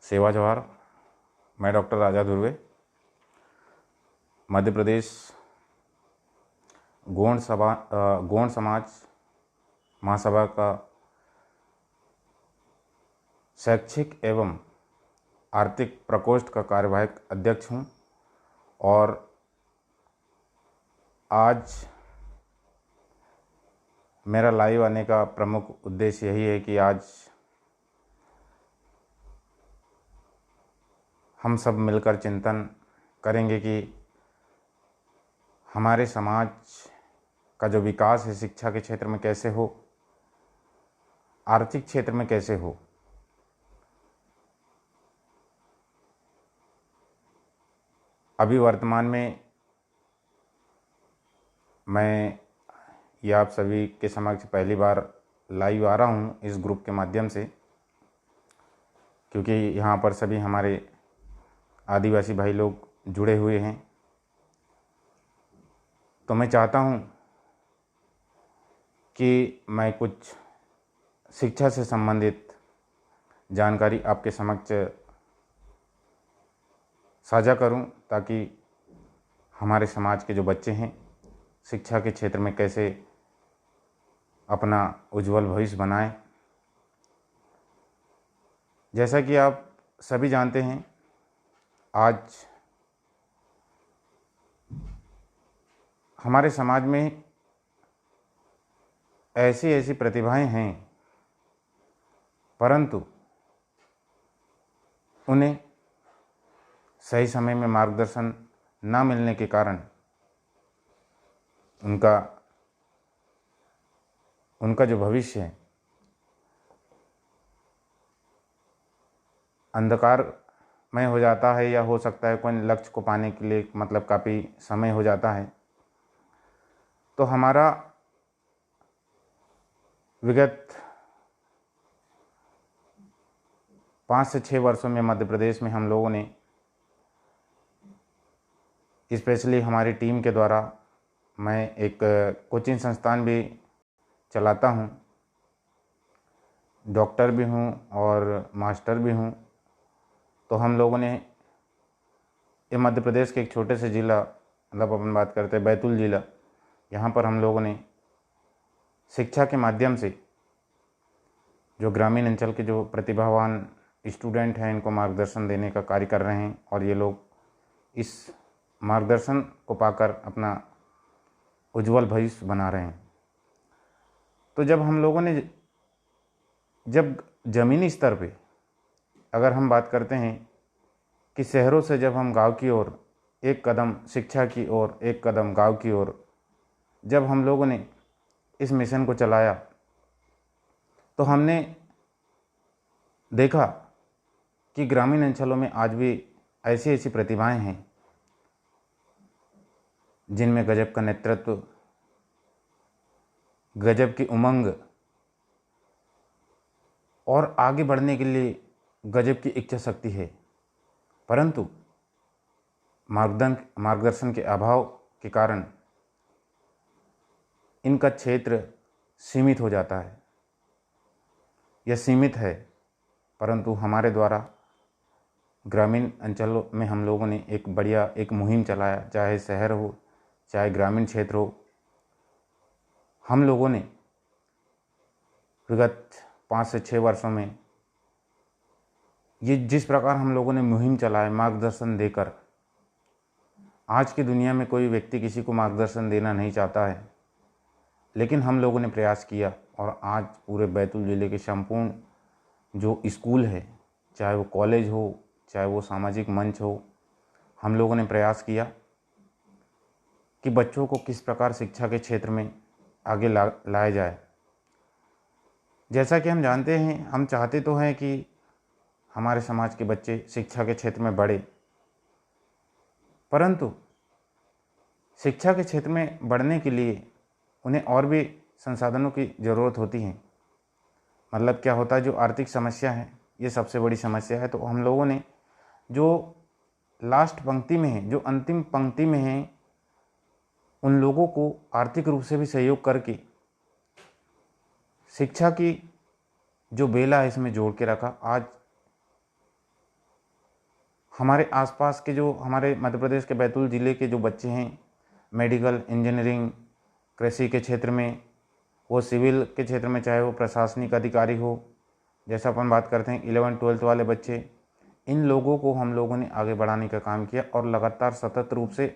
सेवा जवाहर। मैं डॉक्टर राजा धुर्वे, मध्य प्रदेश गोंड समाज महासभा का शैक्षिक एवं आर्थिक प्रकोष्ठ का कार्यवाहक अध्यक्ष हूँ। और आज मेरा लाइव आने का प्रमुख उद्देश्य यही है कि आज हम सब मिलकर चिंतन करेंगे कि हमारे समाज का जो विकास है शिक्षा के क्षेत्र में कैसे हो, आर्थिक क्षेत्र में कैसे हो। अभी वर्तमान में मैं ये आप सभी के समक्ष पहली बार लाइव आ रहा हूँ इस ग्रुप के माध्यम से, क्योंकि यहाँ पर सभी हमारे आदिवासी भाई लोग जुड़े हुए हैं। तो मैं चाहता हूँ कि मैं कुछ शिक्षा से संबंधित जानकारी आपके समक्ष साझा करूं, ताकि हमारे समाज के जो बच्चे हैं शिक्षा के क्षेत्र में कैसे अपना उज्जवल भविष्य बनाएं। जैसा कि आप सभी जानते हैं, आज हमारे समाज में ऐसी ऐसी प्रतिभाएं हैं, परंतु उन्हें सही समय में मार्गदर्शन ना मिलने के कारण उनका जो भविष्य है अंधकारमय हो जाता है, या हो सकता है कोई लक्ष्य को पाने के लिए काफ़ी समय हो जाता है। तो हमारा विगत 5 से 6 वर्षों में मध्य प्रदेश में हम लोगों ने, स्पेशली हमारी टीम के द्वारा, मैं एक कोचिंग संस्थान भी चलाता हूँ, डॉक्टर भी हूँ और मास्टर भी हूँ। तो हम लोगों ने ये मध्य प्रदेश के एक छोटे से ज़िला, अपन बात करते हैं बैतूल ज़िला, यहाँ पर हम लोगों ने शिक्षा के माध्यम से जो ग्रामीण अंचल के जो प्रतिभावान स्टूडेंट हैं इनको मार्गदर्शन देने का कार्य कर रहे हैं, और ये लोग इस मार्गदर्शन को पाकर अपना उज्जवल भविष्य बना रहे हैं। तो जब हम लोगों ने ज़मीनी स्तर पे अगर हम बात करते हैं कि शहरों से जब हम गांव की ओर एक कदम शिक्षा की ओर, एक कदम गांव की ओर, जब हम लोगों ने इस मिशन को चलाया, तो हमने देखा कि ग्रामीण अंचलों में आज भी ऐसी ऐसी प्रतिभाएं हैं जिनमें गजब का नेतृत्व, गजब की उमंग और आगे बढ़ने के लिए गजब की इच्छा शक्ति है, परंतु मार्गदर्शन के अभाव के कारण इनका क्षेत्र सीमित हो जाता है। यह सीमित है, परंतु हमारे द्वारा ग्रामीण अंचलों में हम लोगों ने एक मुहिम चलाया, चाहे शहर हो चाहे ग्रामीण क्षेत्र हो। हम लोगों ने विगत 5 से 6 वर्षों में ये जिस प्रकार हम लोगों ने मुहिम चलाए मार्गदर्शन देकर, आज की दुनिया में कोई व्यक्ति किसी को मार्गदर्शन देना नहीं चाहता है, लेकिन हम लोगों ने प्रयास किया, और आज पूरे बैतूल ज़िले के संपूर्ण जो स्कूल है, चाहे वो कॉलेज हो चाहे वो सामाजिक मंच हो, हम लोगों ने प्रयास किया कि बच्चों को किस प्रकार शिक्षा के क्षेत्र में आगे लाया जाए। जैसा कि हम जानते हैं, हम चाहते तो हैं कि हमारे समाज के बच्चे शिक्षा के क्षेत्र में बढ़े, परंतु शिक्षा के क्षेत्र में बढ़ने के लिए उन्हें और भी संसाधनों की ज़रूरत होती है। क्या होता है, जो आर्थिक समस्या है ये सबसे बड़ी समस्या है। तो हम लोगों ने जो लास्ट पंक्ति में है, जो अंतिम पंक्ति में है, उन लोगों को आर्थिक रूप से भी सहयोग करके शिक्षा की जो बेला है इसमें जोड़ के रखा। आज हमारे आसपास के जो हमारे मध्य प्रदेश के बैतूल ज़िले के जो बच्चे हैं, मेडिकल, इंजीनियरिंग, कृषि के क्षेत्र में, वो सिविल के क्षेत्र में, चाहे वो प्रशासनिक अधिकारी हो, जैसा अपन बात करते हैं 11th-12th वाले बच्चे, इन लोगों को हम लोगों ने आगे बढ़ाने का काम किया। और लगातार सतत रूप से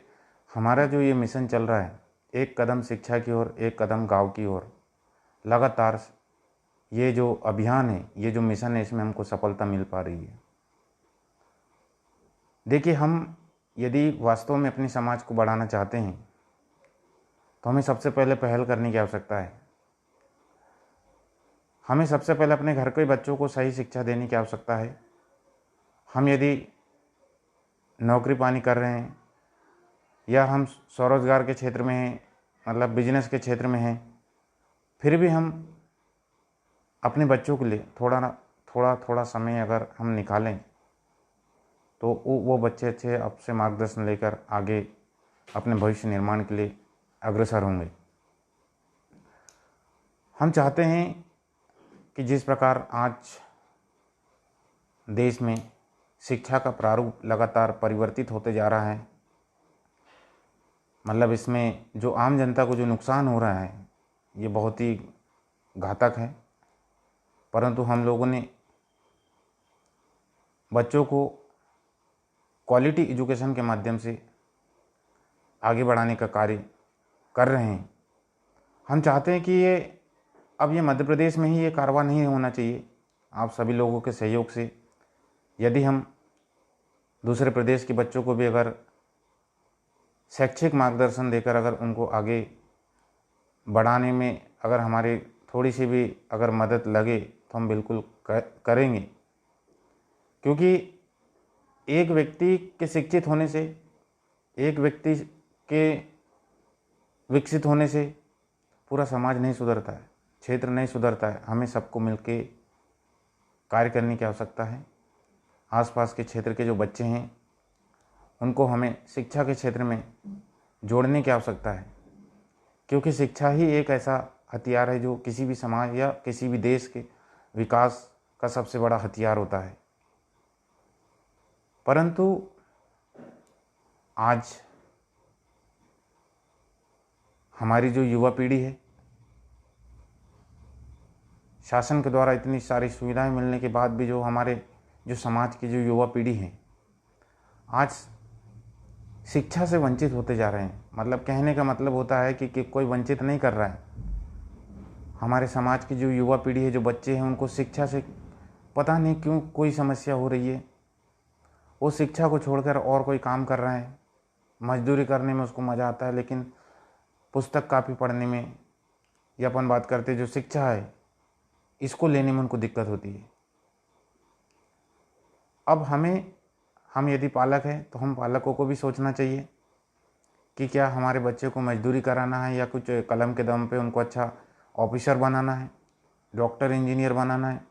हमारा जो ये मिशन चल रहा है, एक कदम शिक्षा की ओर, एक कदम गाँव की ओर, लगातार ये जो अभियान है, ये जो मिशन है, इसमें हमको सफलता मिल पा रही है। देखिए, हम यदि वास्तव में अपने समाज को बढ़ाना चाहते हैं तो हमें सबसे पहले पहल करने की आवश्यकता है। हमें सबसे पहले अपने घर के बच्चों को सही शिक्षा देने की आवश्यकता है। हम यदि नौकरी पानी कर रहे हैं या हम स्वरोजगार के क्षेत्र में हैं, मतलब बिजनेस के क्षेत्र में हैं, फिर भी हम अपने बच्चों के लिए थोड़ा समय अगर हम निकालें तो वो बच्चे अच्छे आपसे मार्गदर्शन लेकर आगे अपने भविष्य निर्माण के लिए अग्रसर होंगे। हम चाहते हैं कि जिस प्रकार आज देश में शिक्षा का प्रारूप लगातार परिवर्तित होते जा रहा है, मतलब इसमें जो आम जनता को जो नुकसान हो रहा है ये बहुत ही घातक है, परंतु हम लोगों ने बच्चों को क्वालिटी एजुकेशन के माध्यम से आगे बढ़ाने का कार्य कर रहे हैं। हम चाहते हैं कि ये मध्य प्रदेश में ही ये कारवां नहीं होना चाहिए। आप सभी लोगों के सहयोग से यदि हम दूसरे प्रदेश के बच्चों को भी अगर शैक्षिक मार्गदर्शन देकर अगर उनको आगे बढ़ाने में अगर हमारी थोड़ी सी भी अगर मदद लगे तो हम बिल्कुल करेंगे, क्योंकि एक व्यक्ति के शिक्षित होने से, एक व्यक्ति के विकसित होने से पूरा समाज नहीं सुधरता है, क्षेत्र नहीं सुधरता है। हमें सबको मिलके कार्य करने की आवश्यकता है। आसपास के क्षेत्र के जो बच्चे हैं उनको हमें शिक्षा के क्षेत्र में जोड़ने की आवश्यकता है, क्योंकि शिक्षा ही एक ऐसा हथियार है जो किसी भी समाज या किसी भी देश के विकास का सबसे बड़ा हथियार होता है। परंतु आज हमारी जो युवा पीढ़ी है, शासन के द्वारा इतनी सारी सुविधाएं मिलने के बाद भी जो हमारे जो समाज की जो युवा पीढ़ी है आज शिक्षा से वंचित होते जा रहे हैं। मतलब कहने का मतलब होता है कि कोई वंचित नहीं कर रहा है। हमारे समाज की जो युवा पीढ़ी है, जो बच्चे हैं, उनको शिक्षा से पता नहीं क्यों कोई समस्या हो रही है। वो शिक्षा को छोड़कर और कोई काम कर रहे हैं। मजदूरी करने में उसको मज़ा आता है, लेकिन पुस्तक कापी पढ़ने में या अपन बात करते जो शिक्षा है इसको लेने में उनको दिक्कत होती है। अब हम यदि पालक हैं तो हम पालकों को भी सोचना चाहिए कि क्या हमारे बच्चे को मजदूरी कराना है या कुछ कलम के दम पे उनको अच्छा ऑफिसर बनाना है, डॉक्टर, इंजीनियर बनाना है,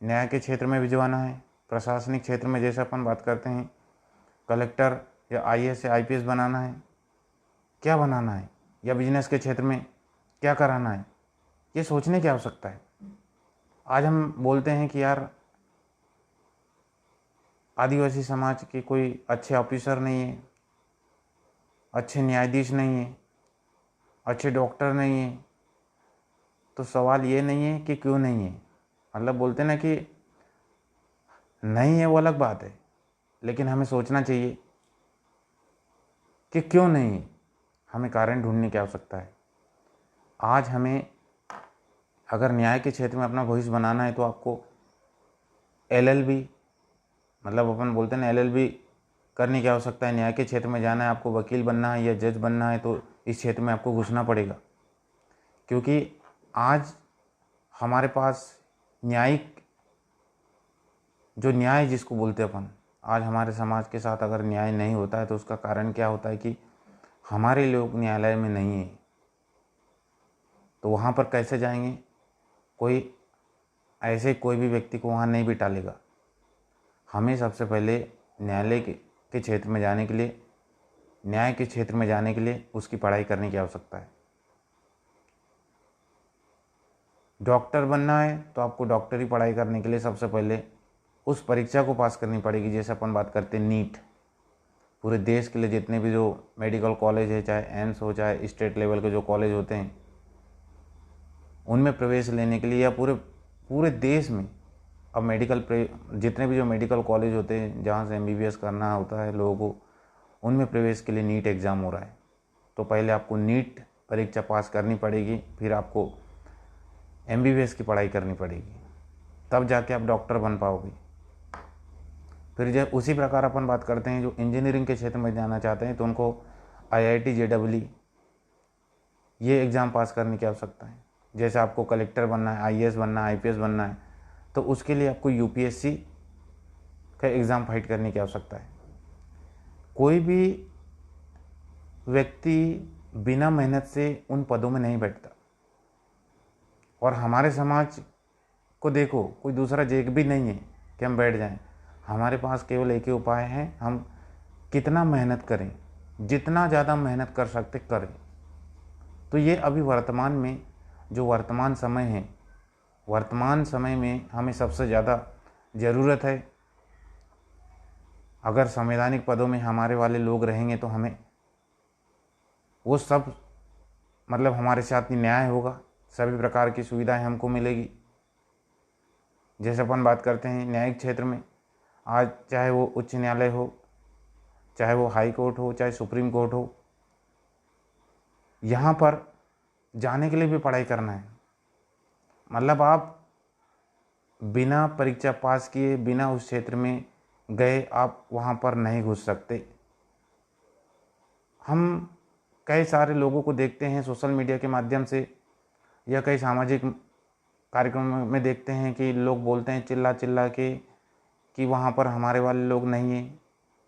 न्याय के क्षेत्र में भिजवाना है, प्रशासनिक क्षेत्र में जैसे अपन बात करते हैं कलेक्टर या आईएएस या आईपीएस बनाना है, क्या बनाना है, या बिजनेस के क्षेत्र में क्या कराना है, ये सोचने की आवश्यकता है। आज हम बोलते हैं कि यार आदिवासी समाज के कोई अच्छे ऑफिसर नहीं है, अच्छे न्यायाधीश नहीं है, अच्छे डॉक्टर नहीं है। तो सवाल ये नहीं है कि क्यों नहीं है, मतलब बोलते ना कि नहीं है वो अलग बात है, लेकिन हमें सोचना चाहिए कि क्यों नहीं है। हमें कारण ढूंढने की आवश्यकता है। आज हमें अगर न्याय के क्षेत्र में अपना भविष्य बनाना है तो आपको LLB, मतलब अपन बोलते हैं ना LLB करने की आवश्यकता है। न्याय के क्षेत्र में जाना है, आपको वकील बनना है या जज बनना है तो इस क्षेत्र में आपको घुसना पड़ेगा, क्योंकि आज हमारे पास न्यायिक जो न्याय जिसको बोलते हैं अपन, आज हमारे समाज के साथ अगर न्याय नहीं होता है तो उसका कारण क्या होता है कि हमारे लोग न्यायालय में नहीं है। तो वहाँ पर कैसे जाएंगे? कोई भी व्यक्ति को वहाँ नहीं बिठा लेगा। हमें सबसे पहले न्यायालय के क्षेत्र में जाने के लिए, न्याय के क्षेत्र में जाने के लिए उसकी पढ़ाई करने की आवश्यकता है। डॉक्टर बनना है तो आपको डॉक्टरी पढ़ाई करने के लिए सबसे पहले उस परीक्षा को पास करनी पड़ेगी। जैसे अपन बात करते हैं नीट, पूरे देश के लिए जितने भी जो मेडिकल कॉलेज है, चाहे एम्स हो, चाहे स्टेट लेवल के जो कॉलेज होते हैं, उनमें प्रवेश लेने के लिए या पूरे देश में अब जितने भी जो मेडिकल कॉलेज होते हैं जहाँ से एमबीबीएस करना होता है लोगों को, उनमें प्रवेश के लिए नीट एग्ज़ाम हो रहा है। तो पहले आपको नीट परीक्षा पास करनी पड़ेगी, फिर आपको एमबीबीएस की पढ़ाई करनी पड़ेगी, तब जाके आप डॉक्टर बन पाओगे। फिर जब उसी प्रकार अपन बात करते हैं जो इंजीनियरिंग के क्षेत्र में जाना चाहते हैं, तो उनको आईआईटी जेईई ये एग्ज़ाम पास करने की आवश्यकता है। जैसे आपको कलेक्टर बनना है, आईएएस बनना है, आईपीएस बनना है, तो उसके लिए आपको यूपीएससी का एग्ज़ाम फाइट करने की आवश्यकता है। कोई भी व्यक्ति बिना मेहनत से उन पदों में नहीं बैठता। और हमारे समाज को देखो, कोई दूसरा जेक भी नहीं है कि हम बैठ जाएं। हमारे पास केवल एक ही उपाय है, हम कितना मेहनत करें, जितना ज़्यादा मेहनत कर सकते करें। तो ये अभी वर्तमान में जो वर्तमान समय है, वर्तमान समय में हमें सबसे ज़्यादा ज़रूरत है। अगर संवैधानिक पदों में हमारे वाले लोग रहेंगे तो हमें वो सब मतलब हमारे साथ न्याय होगा, सभी प्रकार की सुविधाएं हमको मिलेगी। जैसे अपन बात करते हैं न्यायिक क्षेत्र में, आज चाहे वो उच्च न्यायालय हो, चाहे वो हाई कोर्ट हो, चाहे सुप्रीम कोर्ट हो, यहाँ पर जाने के लिए भी पढ़ाई करना है। मतलब आप बिना परीक्षा पास किए, बिना उस क्षेत्र में गए, आप वहाँ पर नहीं घुस सकते। हम कई सारे लोगों को देखते हैं सोशल मीडिया के माध्यम से या कई सामाजिक कार्यक्रमों में देखते हैं कि लोग बोलते हैं चिल्ला चिल्ला के कि वहाँ पर हमारे वाले लोग नहीं हैं,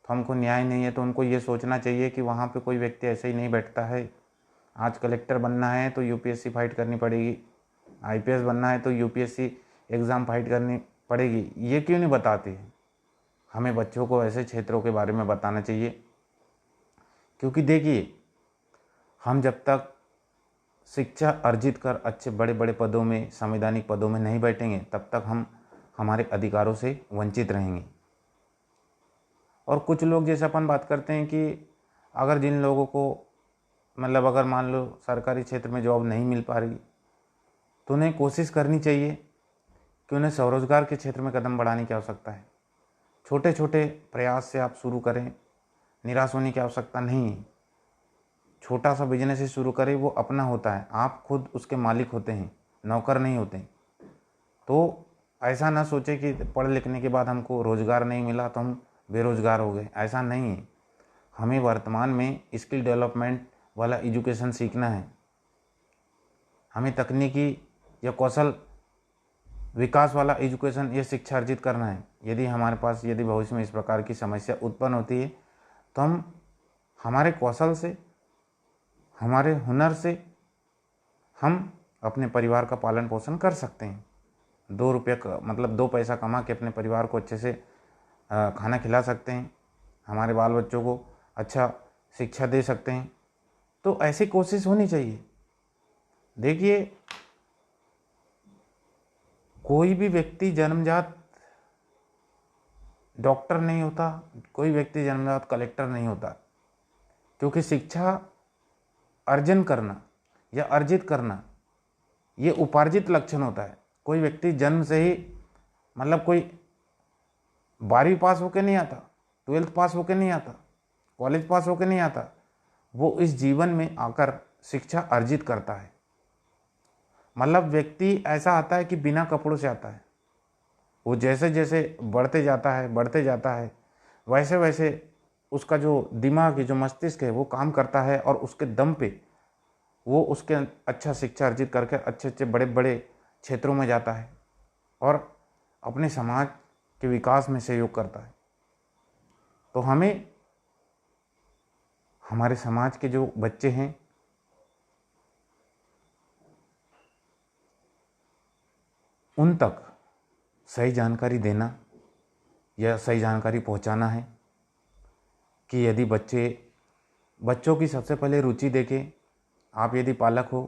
तो हमको न्याय नहीं है। तो उनको ये सोचना चाहिए कि वहाँ पे कोई व्यक्ति ऐसे ही नहीं बैठता है। आज कलेक्टर बनना है तो यूपीएससी फाइट करनी पड़ेगी, आईपीएस बनना है तो यूपीएससी एग्ज़ाम फाइट करनी पड़ेगी। ये क्यों नहीं बताते? हमें बच्चों को ऐसे क्षेत्रों के बारे में बताना चाहिए, क्योंकि देखिए, हम जब तक शिक्षा अर्जित कर अच्छे बड़े बड़े पदों में, संवैधानिक पदों में नहीं बैठेंगे, तब तक हम हमारे अधिकारों से वंचित रहेंगे। और कुछ लोग, जैसे अपन बात करते हैं कि अगर जिन लोगों को मतलब अगर मान लो सरकारी क्षेत्र में जॉब नहीं मिल पा रही, तो उन्हें कोशिश करनी चाहिए कि उन्हें स्वरोजगार के क्षेत्र में कदम बढ़ाने की आवश्यकता है। छोटे छोटे प्रयास से आप शुरू करें, निराश होने की आवश्यकता नहीं है। छोटा सा बिजनेस ही शुरू करें, वो अपना होता है, आप खुद उसके मालिक होते हैं, नौकर नहीं होते। तो ऐसा ना सोचे कि पढ़ लिखने के बाद हमको रोज़गार नहीं मिला तो हम बेरोज़गार हो गए, ऐसा नहीं है। हमें वर्तमान में स्किल डेवलपमेंट वाला एजुकेशन सीखना है, हमें तकनीकी या कौशल विकास वाला एजुकेशन या शिक्षा अर्जित करना है। यदि हमारे पास यदि भविष्य में इस प्रकार की समस्या उत्पन्न होती है तो हम हमारे कौशल से, हमारे हुनर से हम अपने परिवार का पालन पोषण कर सकते हैं। 2 रुपये का मतलब 2 पैसा कमा के अपने परिवार को अच्छे से खाना खिला सकते हैं, हमारे बाल बच्चों को अच्छा शिक्षा दे सकते हैं। तो ऐसी कोशिश होनी चाहिए। देखिए, कोई भी व्यक्ति जन्मजात डॉक्टर नहीं होता, कोई व्यक्ति जन्मजात कलेक्टर नहीं होता, क्योंकि शिक्षा अर्जन करना या अर्जित करना ये उपार्जित लक्षण होता है। कोई व्यक्ति जन्म से ही मतलब कोई 12वीं पास होके नहीं आता, 12th पास होके नहीं आता, कॉलेज पास होके नहीं आता, वो इस जीवन में आकर शिक्षा अर्जित करता है। मतलब व्यक्ति ऐसा आता है कि बिना कपड़ों से आता है। वो जैसे जैसे बढ़ते जाता है वैसे वैसे उसका जो दिमाग है, जो मस्तिष्क है, वो काम करता है और उसके दम पे वो उसके अच्छा शिक्षा अर्जित करके अच्छे अच्छे बड़े बड़े क्षेत्रों में जाता है और अपने समाज के विकास में सहयोग करता है। तो हमें हमारे समाज के जो बच्चे हैं उन तक सही जानकारी देना या सही जानकारी पहुंचाना है कि यदि बच्चों की सबसे पहले रुचि देखें। आप यदि पालक हो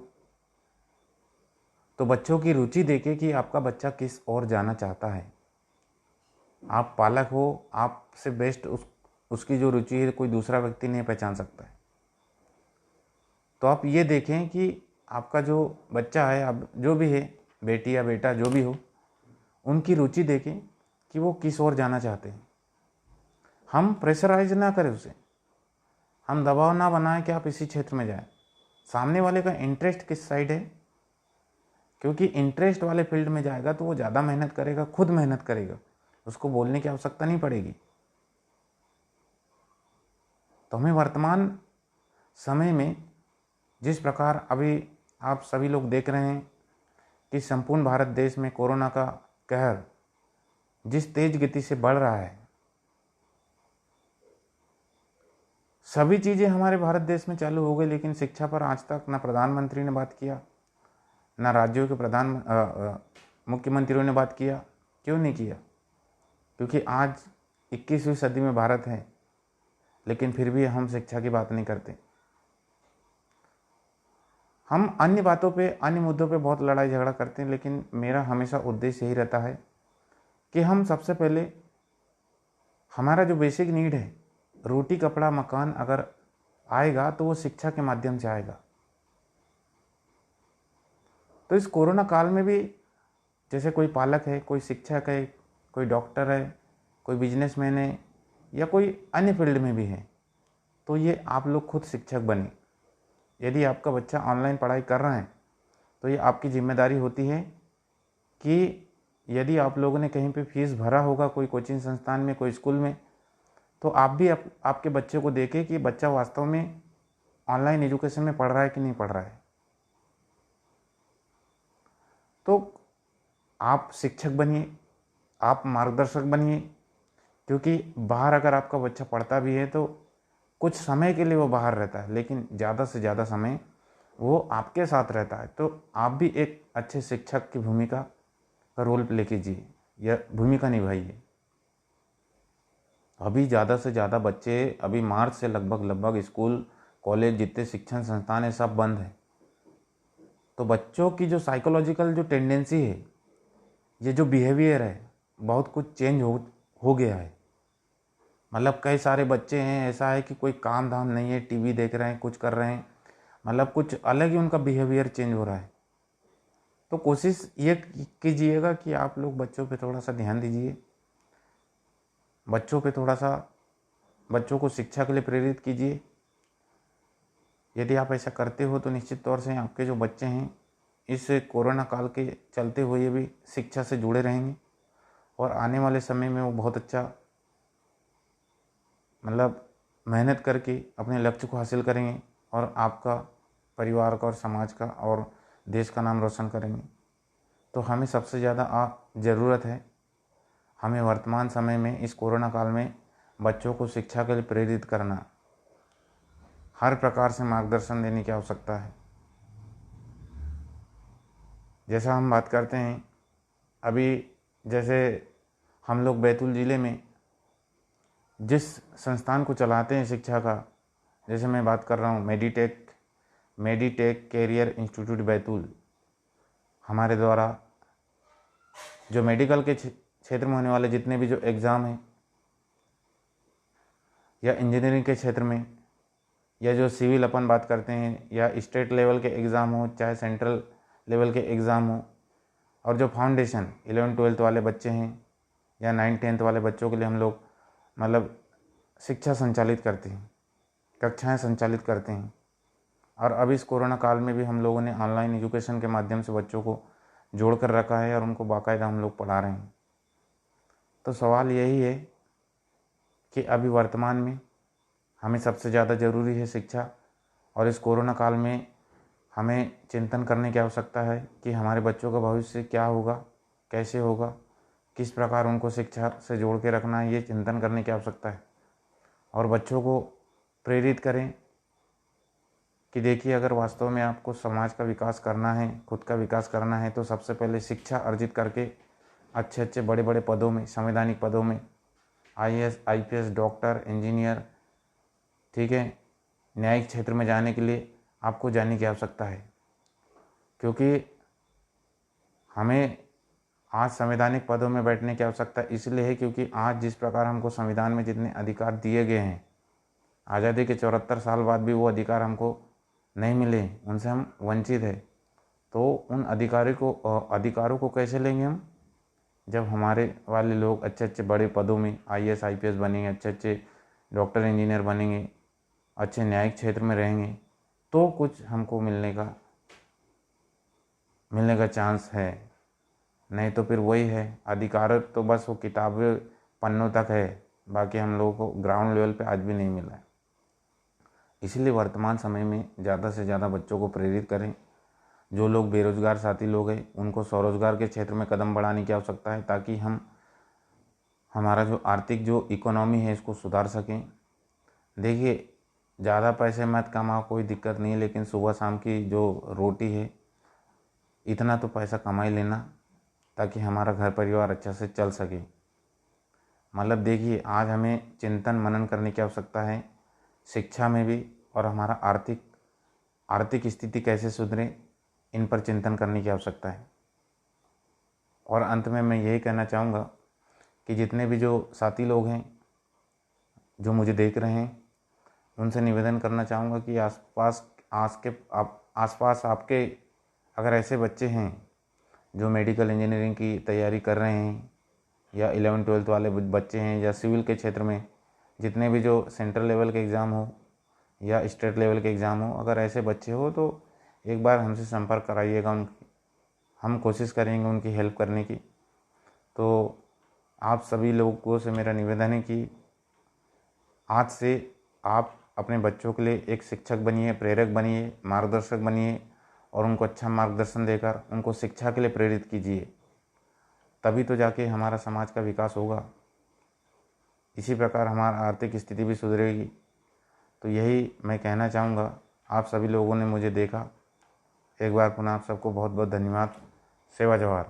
तो बच्चों की रुचि देखें कि आपका बच्चा किस ओर जाना चाहता है। आप पालक हो, आपसे बेस्ट उसकी जो रुचि है कोई दूसरा व्यक्ति नहीं पहचान सकता है। तो आप ये देखें कि आपका जो बच्चा है, अब जो भी है, बेटी या बेटा जो भी हो, उनकी रुचि देखें कि वो किस ओर जाना चाहते हैं। हम प्रेशराइज ना करें उसे, हम दबाव ना बनाएं कि आप इसी क्षेत्र में जाएं। सामने वाले का इंटरेस्ट किस साइड है, क्योंकि इंटरेस्ट वाले फील्ड में जाएगा तो वो ज़्यादा मेहनत करेगा, खुद मेहनत करेगा, उसको बोलने की आवश्यकता नहीं पड़ेगी। तो हमें वर्तमान समय में जिस प्रकार अभी आप सभी लोग देख रहे हैं कि संपूर्ण भारत देश में कोरोना का कहर जिस तेज गति से बढ़ रहा है, सभी चीज़ें हमारे भारत देश में चालू हो गई, लेकिन शिक्षा पर आज तक ना प्रधानमंत्री ने बात किया, ना राज्यों के मुख्यमंत्रियों ने बात किया। क्यों नहीं किया? क्योंकि आज 21वीं सदी में भारत है, लेकिन फिर भी हम शिक्षा की बात नहीं करते। हम अन्य बातों पे, अन्य मुद्दों पे बहुत लड़ाई झगड़ा करते हैं, लेकिन मेरा हमेशा उद्देश्य यही रहता है कि हम सबसे पहले हमारा जो बेसिक नीड है, रोटी कपड़ा मकान, अगर आएगा तो वो शिक्षा के माध्यम से आएगा। तो इस कोरोना काल में भी जैसे कोई पालक है, कोई शिक्षक है, कोई डॉक्टर है, कोई बिजनेसमैन है, या कोई अन्य फील्ड में भी है, तो ये आप लोग खुद शिक्षक बने। यदि आपका बच्चा ऑनलाइन पढ़ाई कर रहा है तो ये आपकी जिम्मेदारी होती है कि यदि आप लोगों ने कहीं पे फीस भरा होगा, कोई कोचिंग संस्थान में, कोई स्कूल में, तो आप भी आपके बच्चे को देखें कि बच्चा वास्तव में ऑनलाइन एजुकेशन में पढ़ रहा है कि नहीं पढ़ रहा है। तो आप शिक्षक बनिए, आप मार्गदर्शक बनिए, क्योंकि बाहर अगर आपका बच्चा पढ़ता भी है तो कुछ समय के लिए वो बाहर रहता है, लेकिन ज़्यादा से ज़्यादा समय वो आपके साथ रहता है। तो आप भी एक अच्छे शिक्षक की भूमिका का रोल प्ले कीजिए या भूमिका निभाइए। अभी ज़्यादा से ज़्यादा बच्चे, अभी मार्च से लगभग स्कूल कॉलेज जितने शिक्षण संस्थान है सब बंद है। तो बच्चों की जो साइकोलॉजिकल जो टेंडेंसी है, ये जो बिहेवियर है, बहुत कुछ चेंज हो गया है। मतलब कई सारे बच्चे हैं, ऐसा है कि कोई काम धाम नहीं है, टीवी देख रहे हैं, कुछ कर रहे हैं, मतलब कुछ अलग ही उनका बिहेवियर चेंज हो रहा है। तो कोशिश ये कीजिएगा कि आप लोग बच्चों पे थोड़ा सा ध्यान दीजिए, बच्चों को शिक्षा के लिए प्रेरित कीजिए। यदि आप ऐसा करते हो तो निश्चित तौर से आपके जो बच्चे हैं इस कोरोना काल के चलते हुए भी शिक्षा से जुड़े रहेंगे और आने वाले समय में वो बहुत अच्छा मतलब मेहनत करके अपने लक्ष्य को हासिल करेंगे और आपका, परिवार का और समाज का और देश का नाम रोशन करेंगे। तो हमें सबसे ज़्यादा ज़रूरत है, हमें वर्तमान समय में इस कोरोना काल में बच्चों को शिक्षा के लिए प्रेरित करना, हर प्रकार से मार्गदर्शन देने की आवश्यकता है। जैसा हम बात करते हैं अभी, जैसे हम लोग बैतूल ज़िले में जिस संस्थान को चलाते हैं शिक्षा का, जैसे मैं बात कर रहा हूँ मेडिटेक कैरियर इंस्टीट्यूट बैतूल, हमारे द्वारा जो मेडिकल के क्षेत्र में होने वाले जितने भी जो एग्ज़ाम हैं, या इंजीनियरिंग के क्षेत्र में, या जो सिविल अपन बात करते हैं, या स्टेट लेवल के एग्ज़ाम हो, चाहे सेंट्रल लेवल के एग्ज़ाम हो, और जो फाउंडेशन 11-12 वाले बच्चे हैं या 9-10 वाले बच्चों के लिए हम लोग मतलब शिक्षा संचालित करते हैं, कक्षाएं संचालित करते हैं। और अब इस कोरोना काल में भी हम लोगों ने ऑनलाइन एजुकेशन के माध्यम से बच्चों को जोड़ कर रखा है और उनको बाकायदा हम लोग पढ़ा रहे हैं। तो सवाल यही है कि अभी वर्तमान में हमें सबसे ज़्यादा ज़रूरी है शिक्षा, और इस कोरोना काल में हमें चिंतन करने की आवश्यकता है कि हमारे बच्चों का भविष्य क्या होगा, कैसे होगा, किस प्रकार उनको शिक्षा से जोड़ के रखना है, ये चिंतन करने की आवश्यकता है। और बच्चों को प्रेरित करें कि देखिए, अगर वास्तव में आपको समाज का विकास करना है, खुद का विकास करना है, तो सबसे पहले शिक्षा अर्जित करके अच्छे अच्छे बड़े बड़े पदों में, संवैधानिक पदों में, IAS IPS डॉक्टर इंजीनियर, ठीक है, न्यायिक क्षेत्र में जाने के लिए आपको जाने की आवश्यकता है। क्योंकि हमें आज संवैधानिक पदों में बैठने की आवश्यकता इसलिए है क्योंकि आज जिस प्रकार हमको संविधान में जितने अधिकार दिए गए हैं, आज़ादी के 74 साल बाद भी वो अधिकार हमको नहीं मिले, उनसे हम वंचित है। तो उन अधिकारों को कैसे लेंगे हम, जब हमारे वाले लोग अच्छे अच्छे बड़े पदों में IAS IPS बनेंगे, अच्छे अच्छे डॉक्टर इंजीनियर बनेंगे, अच्छे न्यायिक क्षेत्र में रहेंगे, तो कुछ हमको मिलने का चांस है। नहीं तो फिर वही है, अधिकार तो बस वो किताबें पन्नों तक है, बाकी हम लोगों को ग्राउंड लेवल पे आज भी नहीं मिला है। इसलिए वर्तमान समय में ज़्यादा से ज़्यादा बच्चों को प्रेरित करें। जो लोग बेरोजगार साथी लोग हैं उनको स्वरोजगार के क्षेत्र में कदम बढ़ाने की आवश्यकता है, ताकि हम हमारा जो आर्थिक जो इकोनॉमी है इसको सुधार सकें। देखिए, ज़्यादा पैसे मत कमाओ, कोई दिक्कत नहीं है, लेकिन सुबह शाम की जो रोटी है इतना तो पैसा कमा ही लेना, ताकि हमारा घर परिवार अच्छा से चल सके। मतलब देखिए, आज हमें चिंतन मनन करने की आवश्यकता है शिक्षा में भी, और हमारा आर्थिक स्थिति कैसे सुधरे, इन पर चिंतन करने की आवश्यकता है। और अंत में मैं यही कहना चाहूँगा कि जितने भी जो साथी लोग हैं जो मुझे देख रहे हैं, उनसे निवेदन करना चाहूँगा कि आसपास आपके अगर ऐसे बच्चे हैं जो मेडिकल इंजीनियरिंग की तैयारी कर रहे हैं, या 11-12 वाले बच्चे हैं, या सिविल के क्षेत्र में जितने भी जो सेंट्रल लेवल के एग्ज़ाम हो या स्टेट लेवल के एग्ज़ाम हो, अगर ऐसे बच्चे हो तो एक बार हमसे संपर्क कराइएगा। हम कोशिश करेंगे उनकी हेल्प करने की। तो आप सभी लोगों से मेरा निवेदन है कि आज से आप अपने बच्चों के लिए एक शिक्षक बनिए, प्रेरक बनिए, मार्गदर्शक बनिए, और उनको अच्छा मार्गदर्शन देकर उनको शिक्षा के लिए प्रेरित कीजिए। तभी तो जाके हमारा समाज का विकास होगा। इसी प्रकार हमारा आर्थिक स्थिति भी सुधरेगी। तो यही मैं कहना चाहूँगा। आप सभी लोगों ने मुझे देखा, एक बार पुनः आप सबको बहुत बहुत धन्यवाद। सेवा जवाहर।